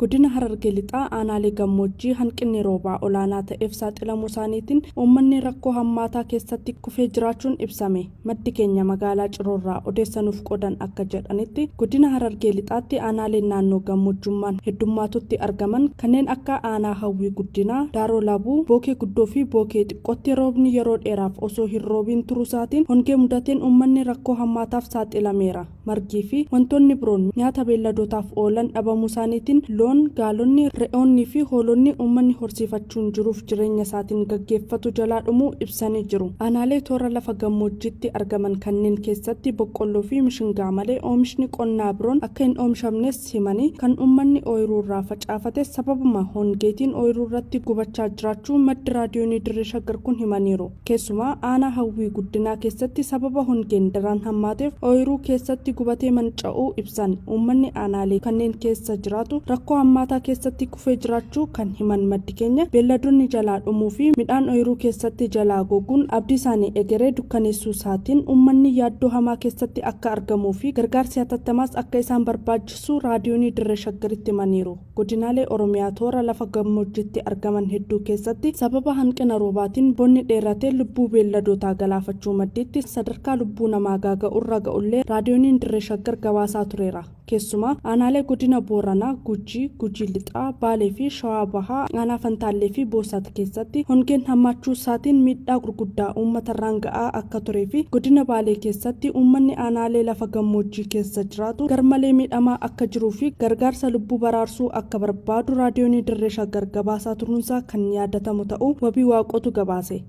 Godina Harargee lixaa aanaalee gammoojjii hanqinni roobaa olaanaa ta'eef saaxilamuu isaaniitiin uummanni rakkoo hammaataa keessatti kufee jiraachuun ibsame. Maddi keenya magaalaa Ciroorraa odeessanuuf qodan akka jedhanitti godina Harargee lixaatti aanaaleen naannoo gammoojjummaan heddummaatutti argaman kanneen akka aanaa Hawwii Guddinaa, Daaroo Labuu, Bookee Guddoo fi Bookee Xiqqootti roobni yeroo dheeraaf osoo hin roobiin turuu isaatiin hongee mudateen uummanni rakkoo hammaataaf saaxilameera. Margii fi wantoonni biroon nyaata beelladootaaf oolan dhabamuu isaaniitiin loon, gaalonni, re'oonnii fi hoolonni uummanni horsiifachuun jiruuf jireenya isaatiin gaggeeffatu jalaa dhumuu ibsanii jiru. Aanaalee toora lafa gammoojjiitti argaman kanneen keessatti boqqolloo fi mishingaa malee oomishni qonnaa biroon akka hin oomishamnes himanii kan uummanni ooyiruurraa facaafate sababuma hongeetiin ooyiruurratti gubachaa jiraachuu maddi raadiyoonii Dirree Shaggar kun himaniiru. Keessumaa aanaa Hawwii Guddinaa keessatti sababa hongeen daran hammaateef ooyiruu keessatti gubatee manca'uu ibsan. Uummanni aanaalee kanneen keessa jiraatu rakkoo hammaataa keessatti kufee jiraachuu kan himan maddi keenya beelladoonni jalaa dhumuu fi midhaan ooyiruu keessatti jalaa goguun abdii isaanii egeree dukkaneessuu isaatiin uummanni yaaddoo hamaa keessatti akka argamuu fi gargaarsi hatattamaas akka isaan barbaachisu raadiyoonii Dirree Shaggaritti himaniiru. Godinaalee Oromiyaa toora lafa gammoojjiitti argaman hedduu keessatti sababa hanqina roobaatiin bonni dheeratee lubbuu beelladootaa galaafachuu maddiitti sadarkaa lubbuu namaa gaaga'urra ga'ullee raadiyooniin Dirree Shaggar gabaasaa tureera. Keessumaa aanaalee godina Booranaa, Gujii, Gujii Lixaa, Baalee fi Shawaa Bahaa, aanaa Fantaallee fi Boosat keessatti hongeen hammaachuu isaatiin miidhaa gurguddaa uummatarraan ga'aa akka turee fi godina Baalee keessatti uummanni aanaalee lafa gammoojjii keessa jiraatu garmalee miidhamaa akka jiruu fi gargaarsa lubbuu baraarsuu akka barbaadu raadiyoonii Dirree Shaggar gabaasaa turuunsaa kan yaadatamu ta'uu wabii waaqotu gabaase.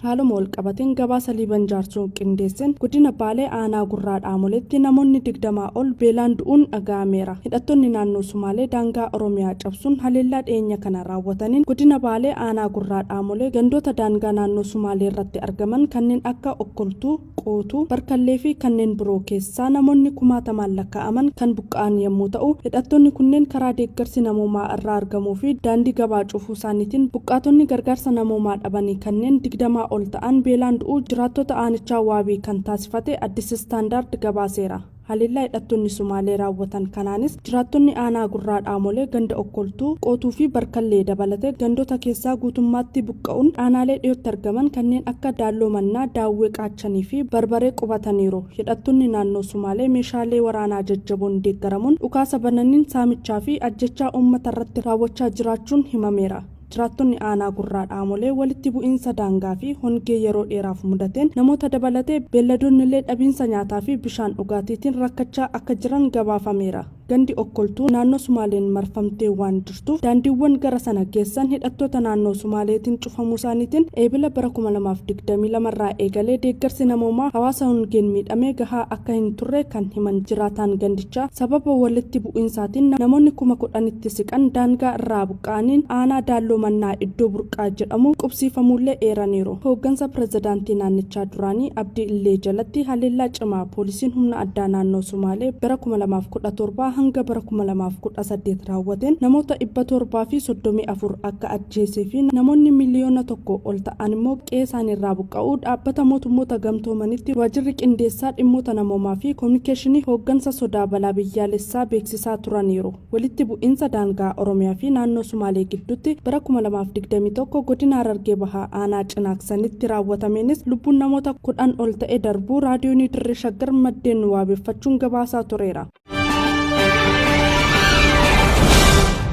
Haaluma walqabateen gabaasa Liiban Jaarsoon qindeesseen godina Baalee aanaa Gurraa Dhaamoleetti namoonni 20 ol beelaan du'uun dhaga'ameera. Hidhattoonni naannoo Sumaalee daangaa Oromiyaa cabsuun haleellaa dhiyeenya kana raawwataniin godina Baalee aanaa Gurraa Dhaamolee gandoota daangaa naannoo Sumaalee irratti argaman kanneen akka Okkoltuu, Qootuu, Barkallee fi kanneen biroo keessaa namoonni 10,000 lakkaa'aman kan buqqa'an yommuu ta'u, hidhattoonni kunneen karaa deeggarsi namoomaa irraa argamuu fi daandii gabaa cufuu isaaniitiin buqqaatonni gargaarsa namoomaa dhabanii kanneen 20 ol ta'an beelaan du'uu jiraattota aanichaa waabii kan taasifate Addis Istaandaard gabaaseera. Haleellaa hidhattoonni Sumaalee raawwatan kanaanis jiraattonni aanaa Gurraa Dhaamolee ganda Okkoltuu, Qootuu fi Barkallee dabalatee gandoota keessaa guutummaatti buqqa'uun aanaalee dhiyootti argaman kanneen akka Daalloo Mannaa, Daawwee Qaachanii fi Barbaree qubataniiru. Hidhattoonni naannoo Sumaalee meeshaalee waraanaa jajjaboon deeggaramuun dhukaasa bananiin saamichaa fi ajjechaa uummata irratti raawwachaa jiraachuun himameera. Jiraattonni aanaa Gurraa Dhaamolee walitti bu'iinsa daangaa fi hongee yeroo dheeraaf mudateen namoota dabalatee beelladoonni illee dhabiinsa nyaataa fi bishaan dhugaatiitiin rakkachaa akka jiran gabaafameera. Gandi Okkoltuu naannoo Sumaaleen marfamtee waan jirtuuf daandiiwwan gara sana geessan hidhattoota naannoo Sumaaleetiin cufamuu isaaniitiin eebila bara 2022 irraa eegalee deeggarsi namoomaa hawaasa hongeen miidhamee gahaa akka hin turre kan himan jiraataan gandichaa sababa walitti bu'iinsaatiin namoonni 10,000tti siqan daangaa irraa buqqa'aniin aanaa Daalloo Mannaa iddoo burqaa jedhamu qubsiifamuullee eeraniiru. Hooggansa pirezidaantii naannichaa duraanii Abdii Illee jalatti haleellaa cimaa poolisiin humna addaa naannoo Sumaalee bara 2017 hanga bara 2018 raawwateen namoota 734 akka ajjeesee fi namoonni miliyoona 1 ol ta'an immoo qe'ee isaaniirraa buqqa'uu dhaabbata mootummoota gamtoomanitti waajjirri qindeessaa dhimmoota namoomaa fi koominikeeshinii hooggansa sodaa balaa biyyaalessaa beeksisaa turaniiru. Walitti bu'iinsa daangaa Oromiyaa fi naannoo Sumaalee gidduutti bara 2021 godina Harargee Bahaa aanaa Cinaaksanitti raawwatameenis lubbuun namoota 10 ol ta'e darbuu raadiyoonii Dirree Shaggar maddeen waabeeffachuun gabaasaa tureera.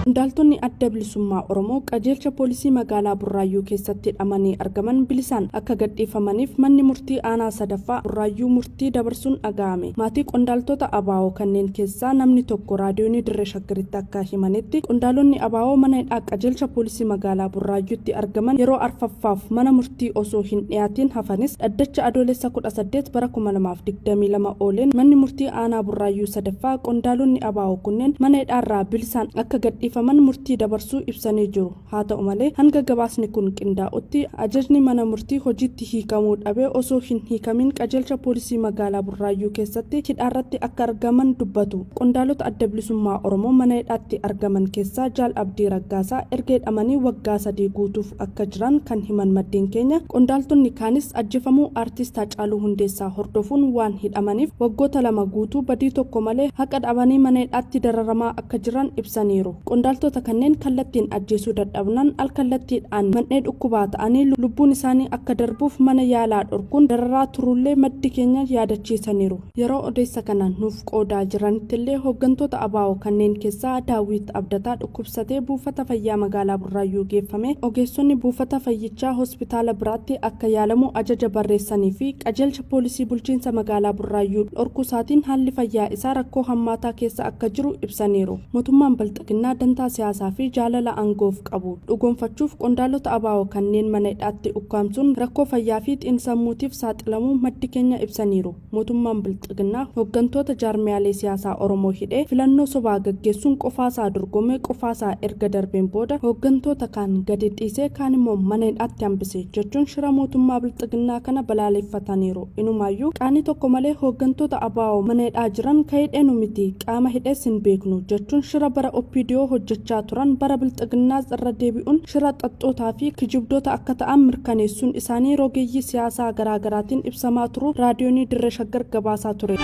Qondaaltonni adda bilisummaa Oromoo qajeelcha poolisii magaalaa Burraayyuu keessatti hidhamanii argaman bilisaan akka gadhiifamaniif manni murtii aanaa sadaffaa Burraayyuu murtii dabarsuun dhaga'ame. Maatii qondaaltota ABO kanneen keessaa namni tokko raadiyoonii Dirree Shaggaritti akka himanitti qondaalonni ABO mana hidhaa qajeelcha poolisii magaalaa Burraayyuutti argaman yeroo arfaffaaf mana murtii osoo hin dhiyaatiin hafanis dhaddacha adoolessa 18 bara 2022 ooleen manni murtii aanaa Burraayyuu sadaffaa qondaalonni ABO kunneen mana hidhaarraa bilisaan akka gadhiifaman ajjeefaman murtii dabarsuu ibsanii jiru. Haa ta'u malee hanga gabaasni kun qindaa'utti ajajni mana murtii hojiitti hiikamuu dhabee osoo hin hiikamin qajeelcha poolisii magaalaa Burraayyuu keessatti hidhaarratti akka argaman dubbatu. Qondaalota adda bilisummaa Oromoo mana hidhaatti argaman keessaa Jaal Abdii Raggaasaa erga hidhamanii waggaa 3 guutuuf akka jiran kan himan maddeen keenya. Qondaaltonni kaanis ajjeefamuu aartist Haacaaluu Hundeessaa hordofuun waan hidhamaniif waggoota 2 guutuu badii tokko malee haqa dhabanii mana hidhaatti dararamaa akka jiran ibsaniiru. Qondaaltota kanneen kallattiin ajjeesuu dadhabnaan alkallattiidhaan mannee dhukkubaa ta'anii lubbuun isaanii akka darbuuf mana yaalaa dhorkuun dararaa turullee maddi keenya yaadachiisaniiru. Yeroo odeessa kanaan nuuf qoodaa jiranittillee hooggantoota ABO kanneen keessaa Daawit Abdataa dhukkubsatee buufata fayyaa magaalaa Burraayyuu geeffame. Ogeessonni buufata fayyichaa hospitaala biraatti akka yaalamu ajaja barreessanii fi qajeelcha poolisii bulchiinsa magaalaa Burraayyuu dhorkusaatiin haalli fayyaa isaa rakkoo hammaataa keessa akka jiru ibsaniiru. Mootummaan Bilxiginnaa dantaa siyaasaa fi jaalala aangoof qabu dhugoonfachuuf qondaalota ABO kanneen mana hidhaatti ukkaamsuun rakkoo fayyaa fi xiinsammuutiif saaxilamuu maddi keenya ibsaniiru. Mootummaan Bilxiginnaa hooggantoota jaarmiyaalee siyaasaa Oromoo hidhee filannoo sobaa gaggeessuun qofaasaa dorgomee qofaasaa erga darbeen booda hooggantoota kaan gadi dhiisee kaan immoo mana hidhaatti hambise jechuun shira mootummaa Bilxiginnaa kana balaaleffataniiru. Inumaayyuu qaanii tokko malee hooggantoota ABO mana hidhaa jiran hidheenu miti qaama hidhees hin beeknu jechuun shira bara OPDO hojjechaa turan bara Bilxiginnaas irra deebi'uun shira xaxxootaa fi kijibdoota akka ta'an mirkaneessuun isaanii rogeeyyii siyaasaa garaagaraatiin ibsamaa turu raadiyoonii Dirree Shaggar gabaasaa ture.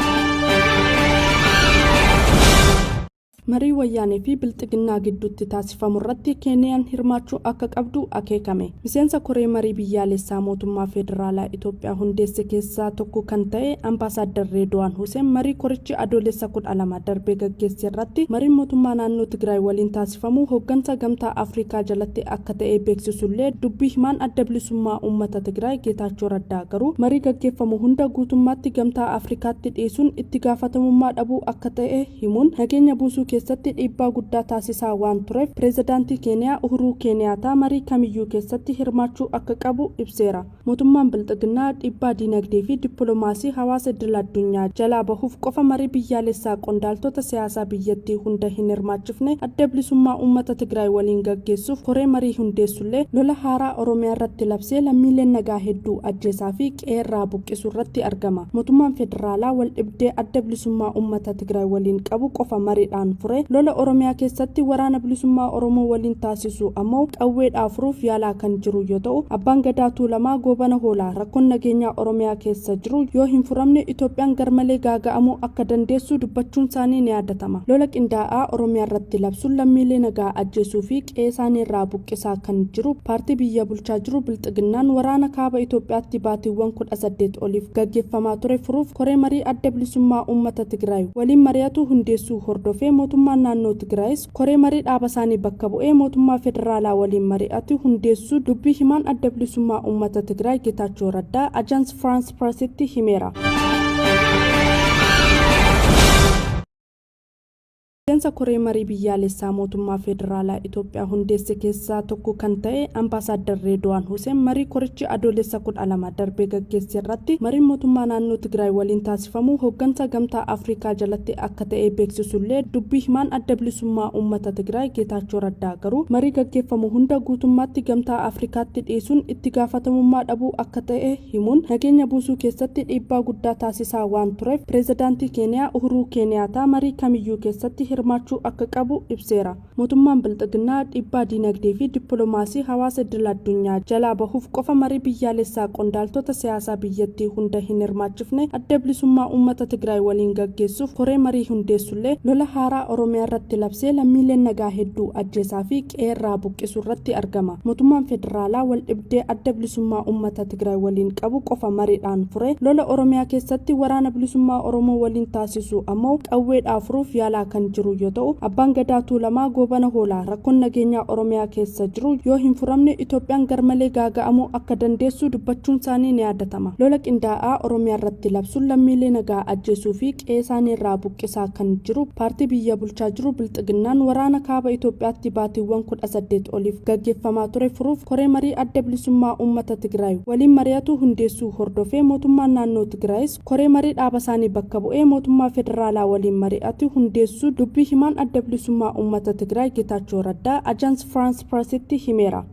marii wayyaanee fi Bilxiginnaa gidduutti taasifamu irratti Keeniyaan hirmaachuu akka qabdu akeekame. Miseensa koree marii biyyaalessaa mootummaa federaalaa Itoophiyaa hundeesse keessaa tokko kan ta'e Ambaasaadder Reedwaan Huseen marii korichi adoolessa 12 darbee gaggeesse irratti marii mootummaa naannoo Tigraay waliin taasifamu hooggansa gamtaa Afrikaa jalatti akka ta'e beeksisullee dubbii himaan adda bilisummaa uummata Tigraay Geetaachoo Raddaa garuu marii gaggeeffamu hunda guutummaatti gamtaa Afrikaatti dhiisuun itti gaafatamummaa dhabuu akka ta'e himuun nageenya buusuu keessatti dhiibbaa guddaa taasisaa waan tureef pireezidaantii Keeniyaa Uhuruu Keeniyaataa marii kamiyyuu keessatti hirmaachuu akka qabu ibseera. Mootummaan Bilxiginnaa dhiibbaa diinagdee fi dippiloomaasii hawaasa idil addunyaa jalaa bahuuf qofa marii biyyaalessaa qondaaltota siyaasaa biyyattii hunda hin hirmaachifne adda bilisummaa uummata Tigraay waliin gaggeessuuf koree marii hundeessullee lola haaraa Oromiyaa irratti labsee lammiileen nagaa hedduu ajjeesaa fi qeerraa buqqisuu irratti argama. Mootummaan federaalaa wal dhibdee adda bilisummaa uummata Tigraay waliin qabu qofa mariidhaan fure lola Oromiyaa keessatti waraana bilisummaa Oromoo waliin taasisu ammoo qawweedhaan furuuf yaalaa kan jiru yoo ta'u abbaan gadaa Tuulamaa Goobana Hoolaa rakkoon nageenyaa Oromiyaa keessa jiru yoo hin furamne Itoophiyaan garmalee gaaga'amuu akka dandeessu dubbachuun isaanii ni yaadatama. Lola qindaa'aa Oromiyaa irratti labsuun lammiilee nagaa ajjeesuu fi qe'ee isaanii irraa buqqisaa kan jiru paartii biyya bulchaa jiru Bilxiginnaan waraana kaaba Itoophiyaatti baatiiwwan 18 oliif gaggeeffamaa ture furuuf koree marii adda bilisummaa uummata Tigraay waliin mari'atu hundeessuu hordofee mootummaan naannoo Tigraayis koree marii dhaaba isaanii bakka bu'ee mootummaa federaalaa waliin mari'atu hundeessuu dubbii himaan adda bilisummaa uummata Tigraay Geetaachoo Raddaa Ajaans Firaans Presitti himeera. Miseensa koree marii biyyaalessaa mootummaa federaalaa Itoophiyaa hundeesse keessaa tokko kan ta'e Ambaasaadder Reedwaan Huseen marii korichi adoolessa 12 darbee gaggeesse irratti marii mootummaa naannoo Tigraay waliin taasifamu hooggansa gamtaa Afrikaa jalatti akka ta'e beeksisullee dubbii himaan adda bilisummaa uummata Tigraay Geetaachoo Raddaa garuu marii gaggeeffamu hunda guutummaatti gamtaa Afrikaatti dhiisuun itti gaafatamummaa dhabuu akka ta'e himuun nageenya buusuu keessatti dhiibbaa guddaa taasisaa waan tureef pireezidaantii Keeniyaa Uhuruu Keeniyaataa marii kamiyyuu keessatti hirmaachuu akka qabu ibseera. Mootummaan Bilxiginnaa dhiibbaa diinagdee fi dippiloomaasii hawaasa idil addunyaa jalaa bahuuf qofa marii biyyaalessaa qondaaltota siyaasaa biyyattii hunda hin hirmaachifne adda bilisummaa uummata Tigraay waliin gaggeessuuf koree marii hundeessullee lola haaraa Oromiyaa irratti labsee lammiileen nagaa hedduu ajjeesaa fi qeerraa buqqisuu irratti argama. Mootummaan federaalaa wal dhibdee adda bilisummaa uummata Tigraay waliin qabu qofa mariidhaan fure lola Oromiyaa keessatti waraana bilisummaa Oromoo waliin taasisu ammoo qawweedhaan furuuf yaalaa kan jiru yoo ta'u abbaan gadaa Tuulamaa Goobana Hoolaa rakkoon nageenyaa Oromiyaa keessa jiru yoo hin furamne Itoophiyaan garmalee gaaga'amuu akka dandeessu dubbachuun isaanii ni yaadatama. Lola qindaa'aa Oromiyaa irratti labsuun lammiilee nagaa ajjeesuu fi qe'ee isaanii irraa buqqisaa kan jiru paartii biyya bulchaa jiru Bilxiginnaan waraana kaaba Itoophiyaatti baatiiwwan 18 oliif gaggeeffamaa ture furuuf koree marii adda bilisummaa uummata Tigraay waliin mari'atu hundeessuu hordofee mootummaan naannoo Tigraayis koree marii dhaaba isaanii bakka bu'ee mootummaa federaalaa waliin mari'atu hundeessuu dubbii himaan adda bilisummaa uummata Tigraay Geetaachoo Raddaa Ajaans Firaans Piresitti himeera.